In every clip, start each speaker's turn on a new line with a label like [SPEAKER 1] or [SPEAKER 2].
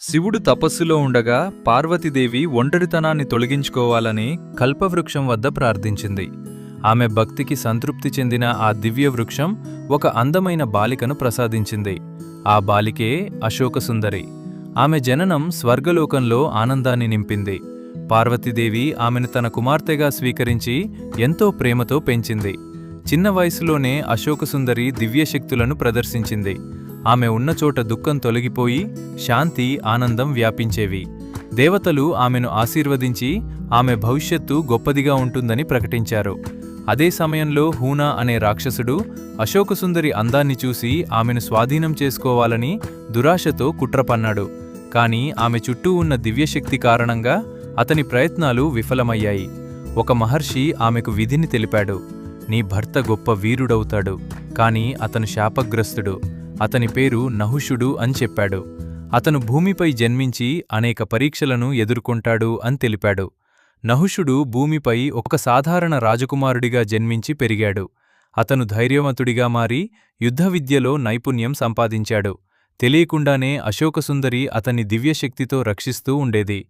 [SPEAKER 1] శివుడు తపస్సులో ఉండగా పార్వతీదేవి ఒంటరితనాన్ని తొలగించుకోవాలని కల్పవృక్షం వద్ద ప్రార్థించింది. ఆమె భక్తికి సంతృప్తి చెందిన ఆ దివ్య వృక్షం ఒక అందమైన బాలికను ప్రసాదించింది. ఆ బాలికే అశోకసుందరి. ఆమె జననం స్వర్గలోకంలో ఆనందాన్ని నింపింది. పార్వతీదేవి ఆమెను తన కుమార్తెగా స్వీకరించి ఎంతో ప్రేమతో పెంచింది. చిన్న వయసులోనే అశోకసుందరి దివ్యశక్తులను ప్రదర్శించింది. ఆమె ఉన్నచోట దుఃఖం తొలగిపోయి శాంతి, ఆనందం వ్యాపించేవి. దేవతలు ఆమెను ఆశీర్వదించి ఆమె భవిష్యత్తు గొప్పదిగా ఉంటుందని ప్రకటించారు. అదే సమయంలో హూణ అనే రాక్షసుడు అశోకసుందరి అందాన్ని చూసి ఆమెను స్వాధీనం చేసుకోవాలని దురాశతో కుట్రపన్నాడు. కాని ఆమె చుట్టూ ఉన్న దివ్యశక్తి కారణంగా అతని ప్రయత్నాలు విఫలమయ్యాయి. ఒక మహర్షి ఆమెకు విధిని తెలిపాడు. నీ భర్త గొప్ప వీరుడవుతాడు, కాని అతను శాపగ్రస్తుడు. అతని పేరు నహుషుడు అని చెప్పాడు. అతను భూమిపై జన్మించి అనేక పరీక్షలను ఎదుర్కొంటాడు అని తెలిపాడు. నహుషుడు భూమిపై ఒక సాధారణ రాజకుమారుడిగా జన్మించి పెరిగాడు. అతను ధైర్యవంతుడిగా మారి యుద్ధవిద్యలో నైపుణ్యం సంపాదించాడు. తెలియకుండానే అశోకసుందరి అతన్ని దివ్యశక్తితో రక్షిస్తూ ఉండేది.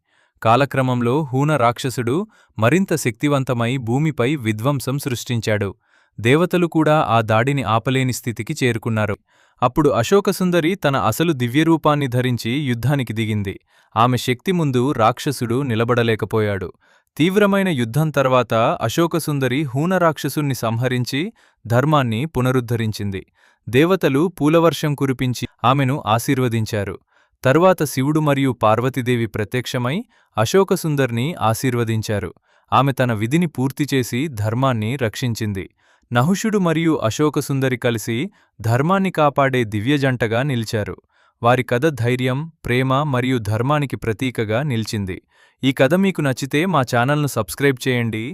[SPEAKER 1] కాలక్రమంలో హూణ రాక్షసుడు మరింత శక్తివంతమై భూమిపై విధ్వంసం సృష్టించాడు. దేవతలు కూడా ఆ దాడిని ఆపలేని స్థితికి చేరుకున్నారు. అప్పుడు అశోకసుందరి తన అసలు దివ్యరూపాన్ని ధరించి యుద్ధానికి దిగింది. ఆమె శక్తి ముందు రాక్షసుడు నిలబడలేకపోయాడు. తీవ్రమైన యుద్ధం తర్వాత అశోకసుందరి హూణ రాక్షసుణ్ణి సంహరించి ధర్మాన్ని పునరుద్ధరించింది. దేవతలు పూలవర్షం కురిపించి ఆమెను ఆశీర్వదించారు. తరువాత శివుడు మరియు పార్వతీదేవి ప్రత్యక్షమై అశోకసుందర్ని ఆశీర్వదించారు. ఆమె తన విధిని పూర్తిచేసి ధర్మాన్ని రక్షించింది. నహుషుడు మరియు అశోకసుందరి కలిసి ధర్మాన్ని కాపాడే దివ్యజంటగా నిలిచారు. వారి కథ ధైర్యం, ప్రేమ మరియు ధర్మానికి ప్రతీకగా నిలిచింది. ఈ కథ మీకు నచ్చితే మా ఛానల్ను సబ్స్క్రైబ్ చేయండి.